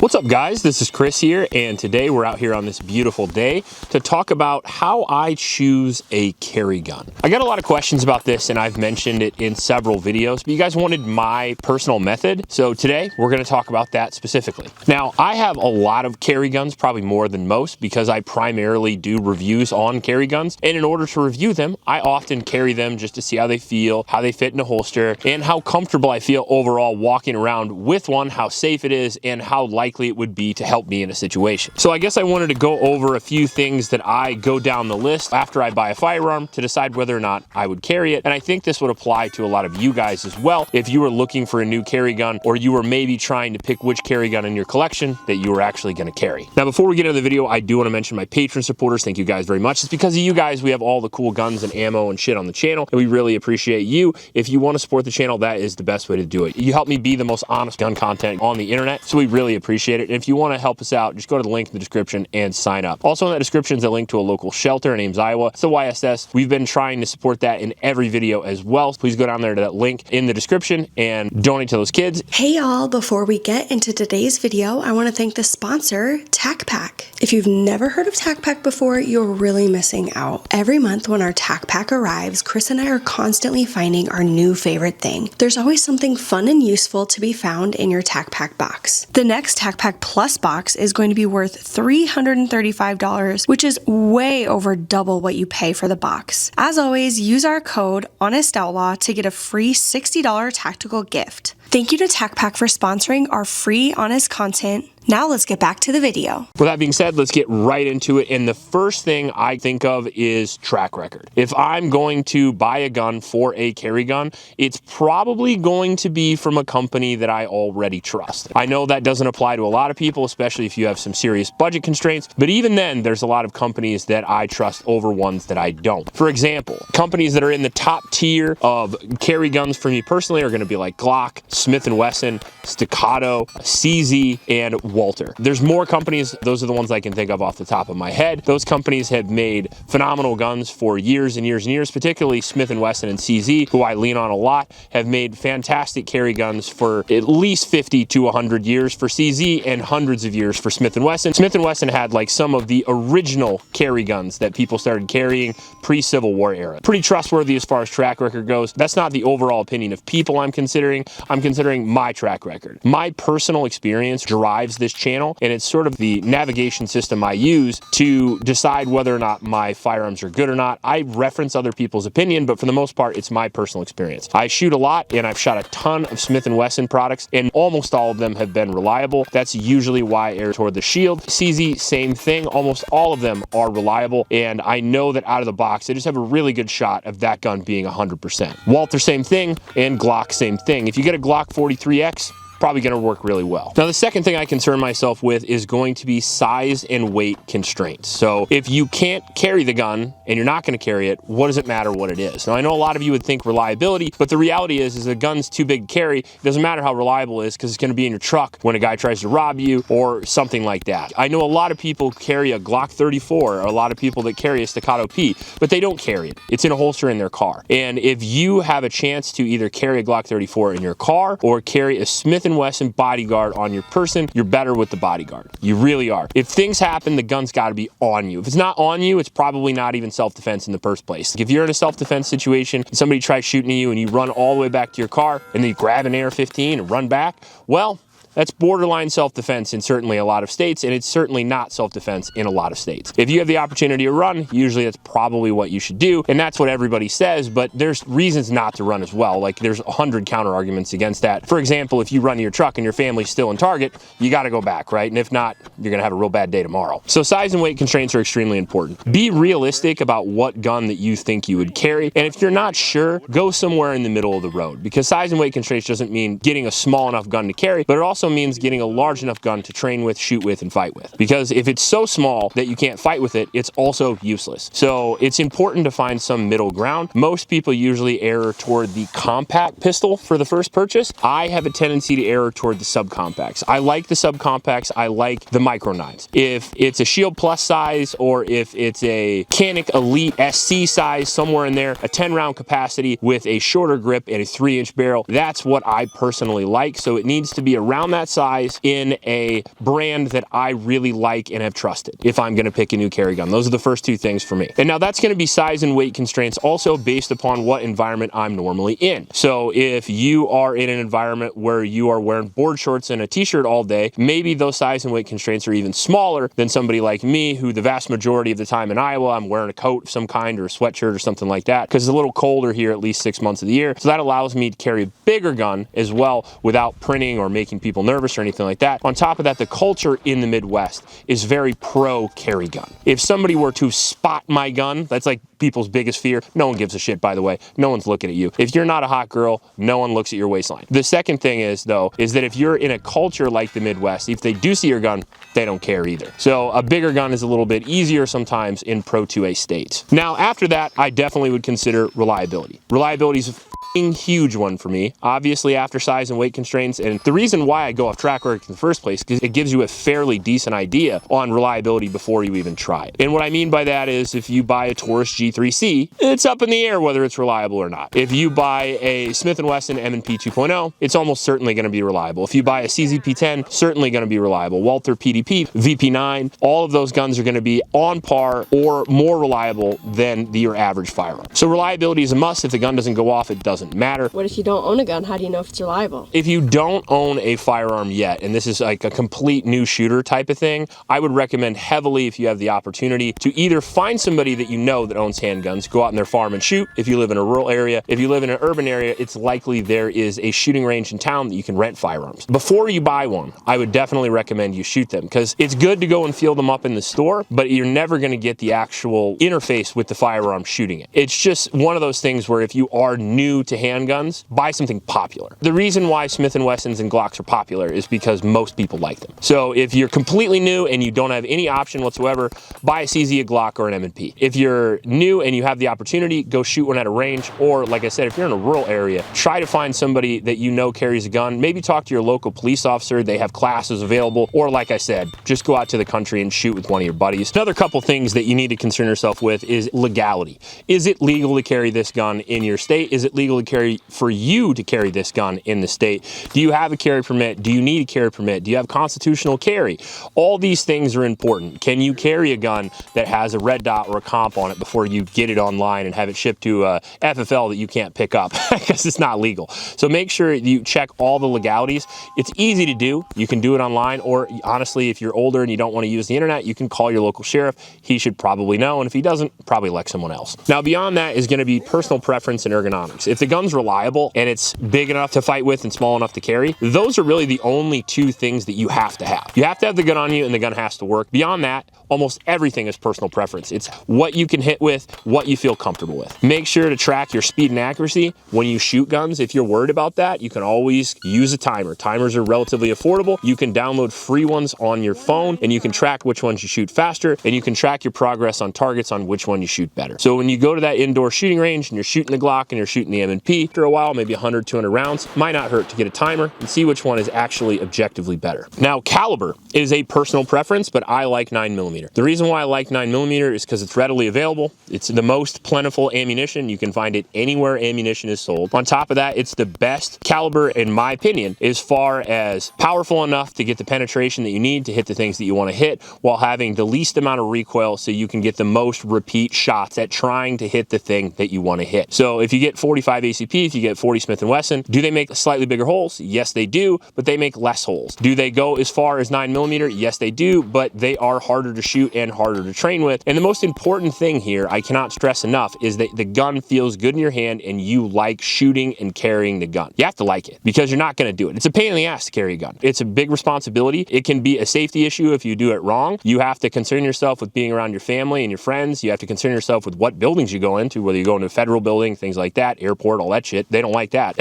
What's up, guys? This is Chris here, and today we're out here on this beautiful day to talk about how I choose a carry gun. I got a lot of questions about this, and I've mentioned it in several videos, but you guys wanted my personal method, so today we're going to talk about that specifically. Now, I have a lot of carry guns, probably more than most, because I primarily do reviews on carry guns, and in order to review them, I often carry them just to see how they feel, how they fit in a holster, and how comfortable I feel overall walking around with one, how safe it is, and how likely it would be to help me in a situation. So I guess I wanted to go over a few things that I go down the list after I buy a firearm to decide whether or not I would carry it. And I think this would apply to a lot of you guys as well. If you were looking for a new carry gun, or you were maybe trying to pick which carry gun in your collection that you were actually going to carry. Now, before we get into the video, I do want to mention my Patreon supporters. Thank you guys very much. It's because of you guys we have all the cool guns and ammo and shit on the channel, and we really appreciate you. If you want to support the channel, that is the best way to do it. You help me be the most honest gun content on the internet, so we really appreciate it. And if you want to help us out, just go to the link in the description and sign up. Also in that description is a link to a local shelter in Ames, Iowa. It's the YSS. We've been trying to support that in every video as well. Please go down there to that link in the description and donate to those kids. Hey y'all, before we get into today's video, I want to thank the sponsor, TacPack. If you've never heard of TacPack before, you're really missing out. Every month when our TacPack arrives, Chris and I are constantly finding our new favorite thing. There's always something fun and useful to be found in your TacPack box. The next TacPack Plus box is going to be worth $335, which is way over double what you pay for the box. As always, use our code HONESTOUTLAW to get a free $60 tactical gift. Thank you to TacPack for sponsoring our free honest content. Now let's get back to the video. With that being said, let's get right into it. And the first thing I think of is track record. If I'm going to buy a gun for a carry gun, it's probably going to be from a company that I already trust. I know that doesn't apply to a lot of people, especially if you have some serious budget constraints, but even then, there's a lot of companies that I trust over ones that I don't. For example, companies that are in the top tier of carry guns for me personally are going to be like Glock, Smith & Wesson, Staccato, CZ, and Walter. There's more companies. Those are the ones I can think of off the top of my head. Those companies have made phenomenal guns for years and years and years, particularly Smith & Wesson and CZ, who I lean on a lot, have made fantastic carry guns for at least 50 to 100 years for CZ and hundreds of years for Smith & Wesson. Smith & Wesson had like some of the original carry guns that people started carrying pre-Civil War era. Pretty trustworthy as far as track record goes. That's not the overall opinion of people I'm considering. I'm considering my track record. My personal experience drives this channel, and it's sort of the navigation system I use to decide whether or not my firearms are good or not. I reference other people's opinion, but for the most part, it's my personal experience. I shoot a lot, and I've shot a ton of Smith & Wesson products, and almost all of them have been reliable. That's usually why I err toward the Shield. CZ, same thing. Almost all of them are reliable, and I know that out of the box, I just have a really good shot of that gun being 100%. Walter, same thing, and Glock, same thing. If you get a Glock 43X, probably going to work really well. Now, the second thing I concern myself with is going to be size and weight constraints. So if you can't carry the gun and you're not going to carry it, what does it matter what it is? Now, I know a lot of you would think reliability, but the reality is the gun's too big to carry. It doesn't matter how reliable it is because it's going to be in your truck when a guy tries to rob you or something like that. I know a lot of people carry a Glock 34 or a lot of people that carry a Staccato P, but they don't carry it. It's in a holster in their car. And if you have a chance to either carry a Glock 34 in your car or carry a Smith & Wesson bodyguard on your person, you're better with the bodyguard. You really are. If things happen, the gun's got to be on you. If it's not on you, it's probably not even self-defense in the first place. If you're in a self-defense situation and somebody tries shooting at you and you run all the way back to your car and then you grab an AR-15 and run back, well, that's borderline self-defense in certainly a lot of states, and it's certainly not self-defense in a lot of states. If you have the opportunity to run, usually that's probably what you should do, and that's what everybody says, but there's reasons not to run as well. Like, there's 100 counter-arguments against that. For example, if you run to your truck and your family's still in Target, you got to go back, right? And if not, you're going to have a real bad day tomorrow. So size and weight constraints are extremely important. Be realistic about what gun that you think you would carry, and if you're not sure, go somewhere in the middle of the road, because size and weight constraints doesn't mean getting a small enough gun to carry, but it also means getting a large enough gun to train with, shoot with, and fight with. Because if it's so small that you can't fight with it, it's also useless. So it's important to find some middle ground. Most people usually err toward the compact pistol for the first purchase. I have a tendency to err toward the subcompacts. I like the subcompacts. I like the micro 9s. If it's a Shield Plus size, or if it's a Canic Elite SC size, somewhere in there, a 10-round capacity with a shorter grip and a 3-inch barrel, that's what I personally like. So it needs to be around found that size in a brand that I really like and have trusted if I'm going to pick a new carry gun. Those are the first two things for me. And now that's going to be size and weight constraints also based upon what environment I'm normally in. So if you are in an environment where you are wearing board shorts and a t-shirt all day, maybe those size and weight constraints are even smaller than somebody like me, who the vast majority of the time in Iowa, I'm wearing a coat of some kind or a sweatshirt or something like that, because it's a little colder here at least 6 months of the year. So that allows me to carry a bigger gun as well without printing or making people nervous or anything like that. On top of that, the culture in the Midwest is very pro carry gun. If somebody were to spot my gun, that's like people's biggest fear. No one gives a shit, by the way. No one's looking at you. If you're not a hot girl, no one looks at your waistline. The second thing is, though, is that if you're in a culture like the Midwest, if they do see your gun, they don't care either. So a bigger gun is a little bit easier sometimes in Pro 2A states. Now, after that, I definitely would consider reliability. Reliability is a huge one for me, obviously after size and weight constraints. And the reason why I go off track record in the first place is it gives you a fairly decent idea on reliability before you even try it. And what I mean by that is if you buy a Taurus G3C, it's up in the air whether it's reliable or not. If you buy a Smith & Wesson M&P 2.0, it's almost certainly going to be reliable. If you buy a CZP-10, certainly going to be reliable. Walther PDP, VP9, all of those guns are going to be on par or more reliable than your average firearm. So reliability is a must. If the gun doesn't go off, it doesn't matter. What if you don't own a gun? How do you know if it's reliable? If you don't own a firearm yet, and this is like a complete new shooter type of thing, I would recommend heavily, if you have the opportunity, to either find somebody that you know that owns handguns, go out in their farm and shoot if you live in a rural area. If you live in an urban area, it's likely there is a shooting range in town that you can rent firearms. Before you buy one, I would definitely recommend you shoot them, because it's good to go and feel them up in the store, but you're never going to get the actual interface with the firearm shooting it. It's just one of those things where if you are new to handguns, buy something popular. The reason why Smith & Wessons and Glocks are popular is because most people like them. So if you're completely new and you don't have any option whatsoever, buy a CZ, a Glock, or an M&P. If you're new and you have the opportunity, go shoot one at a range, or like I said, if you're in a rural area, try to find somebody that you know carries a gun. Maybe talk to your local police officer. They have classes available, or like I said, just go out to the country and shoot with one of your buddies. Another couple things that you need to concern yourself with is legality. Is it legal to carry this gun in your state? Is it legal to carry for you to carry this gun in the state? Do you have a carry permit? Do you need a carry permit? Do you have constitutional carry? All these things are important. Can you carry a gun that has a red dot or a comp on it before you get it online and have it shipped to a FFL that you can't pick up because it's not legal? So make sure you check all the legalities. It's easy to do. You can do it online, or honestly, if you're older and you don't want to use the internet, you can call your local sheriff. He should probably know, and if he doesn't, probably elect someone else. Now, beyond that is going to be personal preference and ergonomics. If the gun's reliable and it's big enough to fight with and small enough to carry, those are really the only two things that you have to have. You have to have the gun on you and the gun has to work. Beyond that, almost everything is personal preference. It's what you can hit with, what you feel comfortable with. Make sure to track your speed and accuracy when you shoot guns. If you're worried about that, you can always use a timer. Timers are relatively affordable. You can download free ones on your phone, and you can track which ones you shoot faster, and you can track your progress on targets on which one you shoot better. So when you go to that indoor shooting range and you're shooting the Glock and you're shooting the M&P, after a while, maybe 100, 200 rounds, might not hurt to get a timer and see which one is actually objectively better. Now, caliber is a personal preference, but I like 9mm. The reason why I like 9mm is because it's readily available. It's the most plentiful ammunition. You can find it anywhere ammunition is sold. On top of that, it's the best caliber, in my opinion, as far as powerful enough to get the penetration that you need to hit the things that you want to hit, while having the least amount of recoil so you can get the most repeat shots at trying to hit the thing that you want to hit. So if you get 45 ACP, if you get 40 Smith & Wesson, do they make slightly bigger holes? Yes, they do, but they make less holes. Do they go as far as 9mm? Yes, they do, but they are harder to shoot and harder to train with. And the most important thing here, I cannot stress enough, is that the gun feels good in your hand and you like shooting and carrying the gun. You have to like it, because you're not going to do it. It's a pain in the ass to carry a gun. It's a big responsibility. It can be a safety issue if you do it wrong. You have to concern yourself with being around your family and your friends. You have to concern yourself with what buildings you go into, whether you go into a federal building, things like that, airport, all that shit. They don't like that.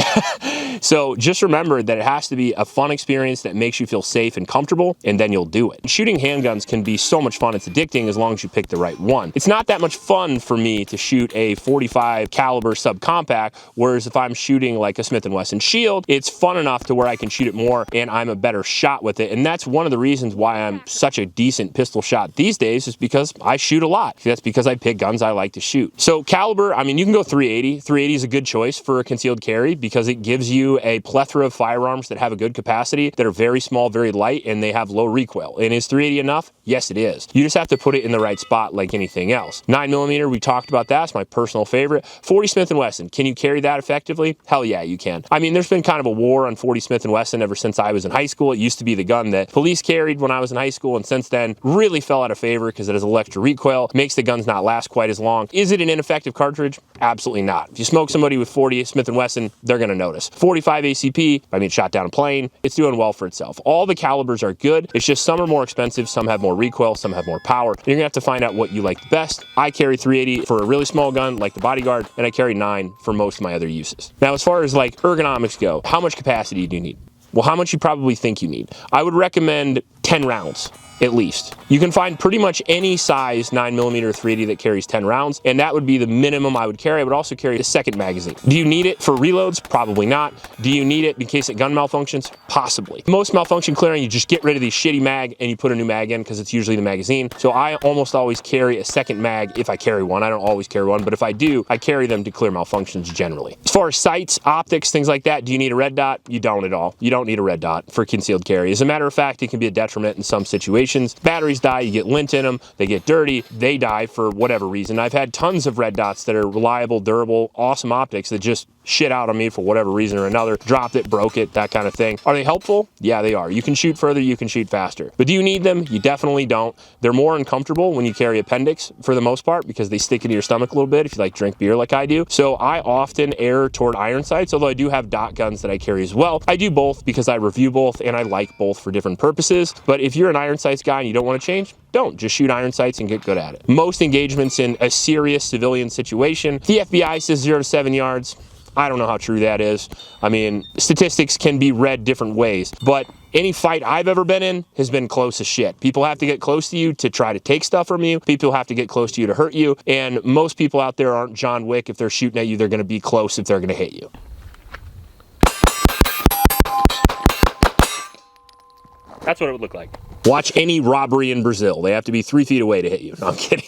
So just remember that it has to be a fun experience that makes you feel safe and comfortable, and then you'll do it. Shooting handguns can be so much fun. It's addicting as long as you pick the right one. It's not that much fun for me to shoot a 45 caliber subcompact, whereas if I'm shooting like a Smith & Wesson Shield, it's fun enough to where I can shoot it more and I'm a better shot with it. And that's one of the reasons why I'm such a decent pistol shot these days, is because I shoot a lot. That's because I pick guns I like to shoot. So caliber, I mean, you can go 380. 380 is a good choice for a concealed carry because it gives you you a plethora of firearms that have a good capacity, that are very small, very light, and they have low recoil. And is 380 enough? Yes, it is. You just have to put it in the right spot like anything else. 9mm, we talked about that. It's my personal favorite. 40 Smith & Wesson, can you carry that effectively? Hell yeah, you can. I mean, there's been kind of a war on 40 Smith & Wesson ever since I was in high school. It used to be the gun that police carried when I was in high school, and since then really fell out of favor because it has electric recoil, makes the guns not last quite as long. Is it an ineffective cartridge? Absolutely not. If you smoke somebody with 40 Smith & Wesson, they're going to notice. 45 ACP, I mean, shot down a plane, it's doing well for itself. All the calibers are good. It's just some are more expensive, some have more recoil, some have more power. You're going to have to find out what you like the best. I carry 380 for a really small gun like the Bodyguard, and I carry 9 for most of my other uses. Now, as far as like ergonomics go, how much capacity do you need? Well, how much you probably think you need. I would recommend 10 rounds. At least. You can find pretty much any size 9mm 380 that carries 10 rounds, and that would be the minimum I would carry. I would also carry a second magazine. Do you need it for reloads? Probably not. Do you need it in case a gun malfunctions? Possibly. Most malfunction clearing, you just get rid of the shitty mag and you put a new mag in because it's usually the magazine. So I almost always carry a second mag if I carry one. I don't always carry one, but if I do, I carry them to clear malfunctions generally. As far as sights, optics, things like that, do you need a red dot? You don't at all. You don't need a red dot for concealed carry. As a matter of fact, it can be a detriment in some situations. Batteries die, you get lint in them, they get dirty, they die for whatever reason. I've had tons of red dots that are reliable, durable, awesome optics that just shit out on me for whatever reason or another, dropped it, broke it, that kind of thing. Are they helpful? Yeah, they are. You can shoot further, you can shoot faster. But do you need them? You definitely don't. They're more uncomfortable when you carry appendix for the most part because they stick into your stomach a little bit if you like drink beer like I do. So I often err toward iron sights, although I do have dot guns that I carry as well. I do both because I review both and I like both for different purposes. But if you're an iron sights guy and you don't want to change, don't. Just shoot iron sights and get good at it. Most engagements in a serious civilian situation, the FBI says 0 to 7 yards. I don't know how true that is. I mean, statistics can be read different ways, but any fight I've ever been in has been close as shit. People have to get close to you to try to take stuff from you. People have to get close to you to hurt you. And most people out there aren't John Wick. If they're shooting at you, they're going to be close if they're going to hit you. That's what it would look like. Watch any robbery in Brazil. They have to be 3 feet away to hit you. No, I'm kidding.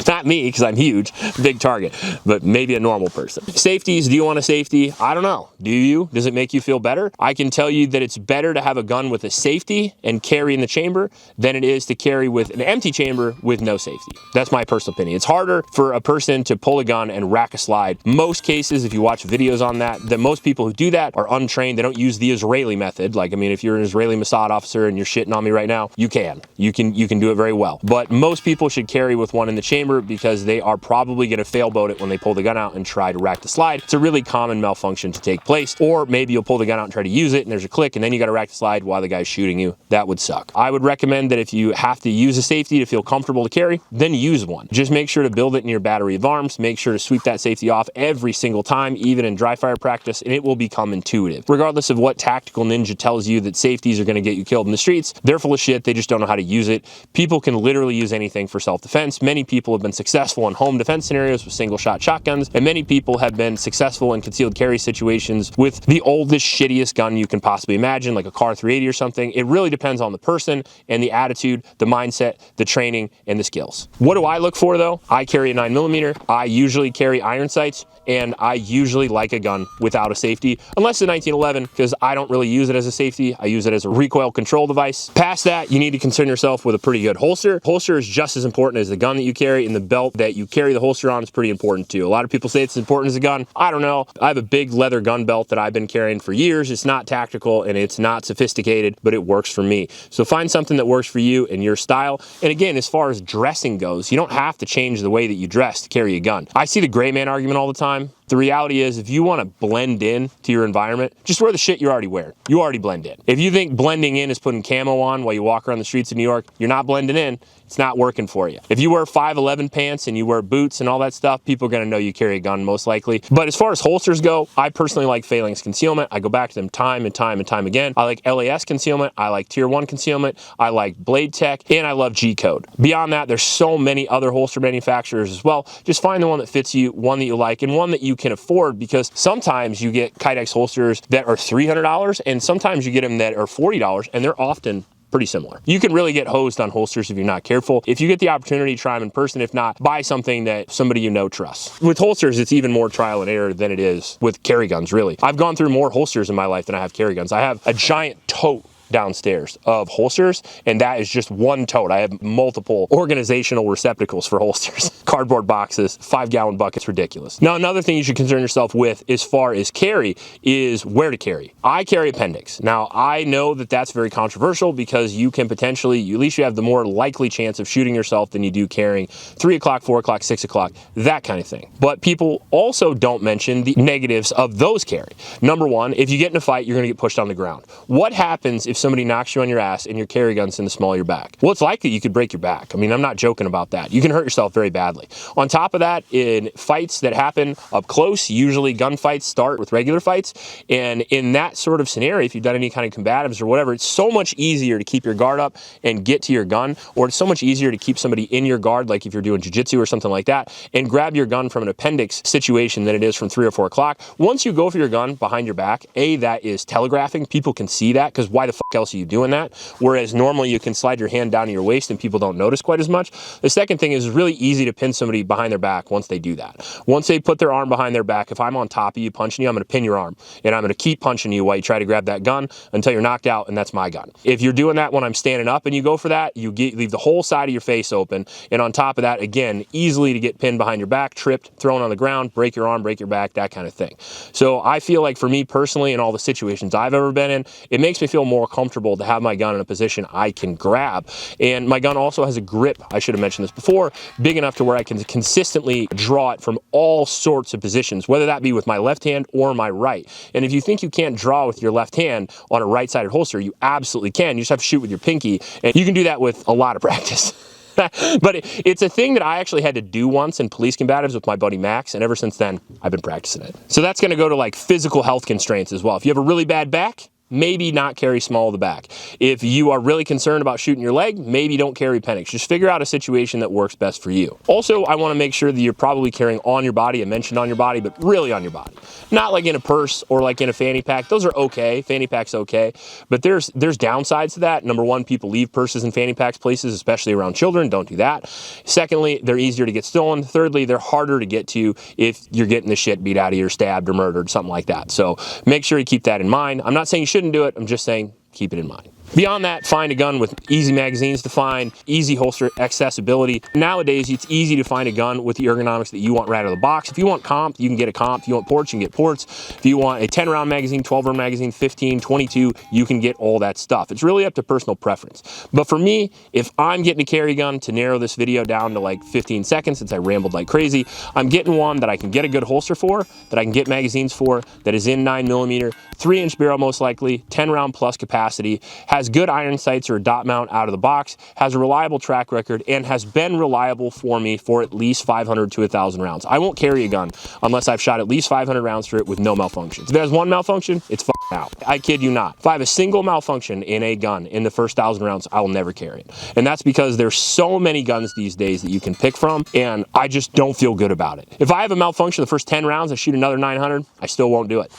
Not me, because I'm huge, big target, but maybe a normal person. Safeties, do you want a safety? I don't know. Do you? Does it make you feel better? I can tell you that it's better to have a gun with a safety and carry in the chamber than it is to carry with an empty chamber with no safety. That's my personal opinion. It's harder for a person to pull a gun and rack a slide. Most cases, if you watch videos on that most people who do that are untrained. They don't use the Israeli method. Like, I mean, if you're an Israeli Mossad officer and you're shitting on me right now, you can do it very well. But most people should carry with one in the chamber because they are probably going to failboat it when they pull the gun out and try to rack the slide. It's a really common malfunction to take place. Or maybe you'll pull the gun out and try to use it and there's a click and then you got to rack the slide while the guy's shooting you. That would suck. I would recommend that if you have to use a safety to feel comfortable to carry, then use one. Just make sure to build it in your battery of arms. Make sure to sweep that safety off every single time, even in dry fire practice, and it will become intuitive. Regardless of what tactical ninja tells you that safeties are going to get you killed in the streets, they're full of shit. They just don't know how to use it. People can literally use anything for self-defense. Many people have been successful in home defense scenarios with single shot shotguns, and many people have been successful in concealed carry situations with the oldest, shittiest gun you can possibly imagine, like a Car 380 or something. It really depends on the person and the attitude, the mindset, the training, and the skills. What do I look for though? I carry a 9mm. I usually carry iron sights, and I usually like a gun without a safety, unless it's 1911, because I don't really use it as a safety. I use it as a recoil control device. Past that, you need to concern yourself with a pretty good holster. Holster is just as important as the gun that you carry, and the belt that you carry the holster on is pretty important too. A lot of people say it's as important as a gun. I don't know. I have a big leather gun belt that I've been carrying for years. It's not tactical and it's not sophisticated, but it works for me. So find something that works for you and your style. And again, as far as dressing goes, you don't have to change the way that you dress to carry a gun. I see the gray man argument all the time. The reality is, if you want to blend in to your environment, just wear the shit you're already wearing. You already blend in. If you think blending in is putting camo on while you walk around the streets of New York, you're not blending in. It's not working for you. If you wear 5'11" pants and you wear boots and all that stuff, people are going to know you carry a gun most likely. But as far as holsters go, I personally like Phalanx concealment. I go back to them time and time and time again. I like LAS concealment. I like Tier 1 concealment. I like Blade Tech, and I love G-Code. Beyond that, there's so many other holster manufacturers as well. Just find the one that fits you, one that you like, and one that you can afford, because sometimes you get Kydex holsters that are $300 and sometimes you get them that are $40, and they're often pretty similar. You can really get hosed on holsters if you're not careful. If you get the opportunity, try them in person. If not, buy something that somebody you know trusts. With holsters, it's even more trial and error than it is with carry guns, really. I've gone through more holsters in my life than I have carry guns. I have a giant tote downstairs of holsters, and that is just one tote. I have multiple organizational receptacles for holsters. Cardboard boxes, 5-gallon buckets, ridiculous. Now, another thing you should concern yourself with as far as carry is where to carry. I carry appendix. Now, I know that that's very controversial because you can potentially, at least you have the more likely chance of shooting yourself than you do carrying 3 o'clock, 4 o'clock, 6 o'clock, that kind of thing. But people also don't mention the negatives of those carry. Number one, if you get in a fight, you're gonna get pushed on the ground. What happens if somebody knocks you on your ass and your carry gun's in the small of your back? Well, it's likely you could break your back. I mean, I'm not joking about that. You can hurt yourself very badly. On top of that, in fights that happen up close, usually gunfights start with regular fights. And in that sort of scenario, if you've done any kind of combatives or whatever, it's so much easier to keep your guard up and get to your gun, or it's so much easier to keep somebody in your guard, like if you're doing jiu-jitsu or something like that, and grab your gun from an appendix situation than it is from 3 or 4 o'clock. Once you go for your gun behind your back, that is telegraphing. People can see that, because why the fuck else are you doing that? Whereas normally you can slide your hand down to your waist and people don't notice quite as much. The second thing is it's really easy to pin somebody behind their back once they do that. Once they put their arm behind their back, if I'm on top of you punching you, I'm going to pin your arm, and I'm going to keep punching you while you try to grab that gun until you're knocked out, and that's my gun. If you're doing that when I'm standing up and you go for that, you leave the whole side of your face open, and on top of that, again, easily to get pinned behind your back, tripped, thrown on the ground, break your arm, break your back, that kind of thing. So I feel like for me personally, in all the situations I've ever been in, it makes me feel more comfortable to have my gun in a position I can grab. And my gun also has a grip, I should have mentioned this before, big enough to where I can consistently draw it from all sorts of positions, whether that be with my left hand or my right. And if you think you can't draw with your left hand on a right-sided holster, you absolutely can. You just have to shoot with your pinky, and you can do that with a lot of practice. But it's a thing that I actually had to do once in police combatives with my buddy Max, and ever since then, I've been practicing it. So that's going to go to like physical health constraints as well. If you have a really bad back, maybe not carry small of the back. If you are really concerned about shooting your leg, maybe don't carry appendix. Just figure out a situation that works best for you. Also, I want to make sure that you're probably carrying on your body. I mentioned on your body, but really on your body. Not like in a purse or like in a fanny pack. Those are okay. Fanny pack's okay. But there's downsides to that. Number one, people leave purses and fanny packs places, especially around children. Don't do that. Secondly, they're easier to get stolen. Thirdly, they're harder to get to if you're getting the shit beat out of you, or stabbed or murdered, something like that. So make sure you keep that in mind. I'm not saying you shouldn't do it. I'm just saying keep it in mind. Beyond that, find a gun with easy magazines to find, easy holster accessibility. Nowadays, it's easy to find a gun with the ergonomics that you want right out of the box. If you want comp, you can get a comp. If you want ports, you can get ports. If you want a 10-round magazine, 12-round magazine, 15, 22, you can get all that stuff. It's really up to personal preference. But for me, if I'm getting a carry gun, to narrow this video down to like 15 seconds since I rambled like crazy, I'm getting one that I can get a good holster for, that I can get magazines for, that is in 9mm, 3-inch barrel most likely, 10-round plus capacity, has good iron sights or a dot mount out of the box, has a reliable track record, and has been reliable for me for at least 500 to 1,000 rounds. I won't carry a gun unless I've shot at least 500 rounds through it with no malfunctions. If it has one malfunction, it's out. I kid you not. If I have a single malfunction in a gun in the first 1,000 rounds, I will never carry it. And that's because there's so many guns these days that you can pick from, and I just don't feel good about it. If I have a malfunction the first 10 rounds, I shoot another 900, I still won't do it.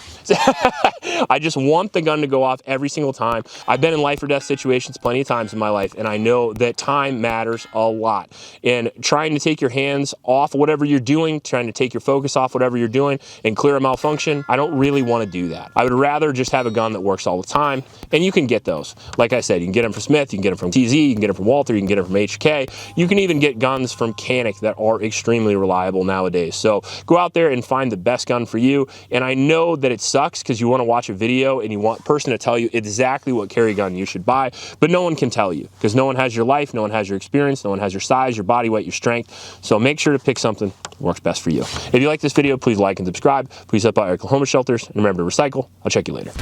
I just want the gun to go off every single time. I've been in life or death situations plenty of times in my life, and I know that time matters a lot. And trying to take your hands off whatever you're doing, trying to take your focus off whatever you're doing and clear a malfunction, I don't really want to do that. I would rather just have a gun that works all the time, and you can get those. Like I said, you can get them from Smith, you can get them from TZ, you can get them from Walther, you can get them from HK. You can even get guns from Canik that are extremely reliable nowadays. So go out there and find the best gun for you. And I know that it sucks because you want to watch a video and you want a person to tell you exactly what carry gun you should buy, but no one can tell you because no one has your life, no one has your experience, no one has your size, your body weight, your strength. So make sure to pick something that works best for you. If you like this video, please like and subscribe. Please help out your Oklahoma shelters, and remember to recycle. I'll check you later.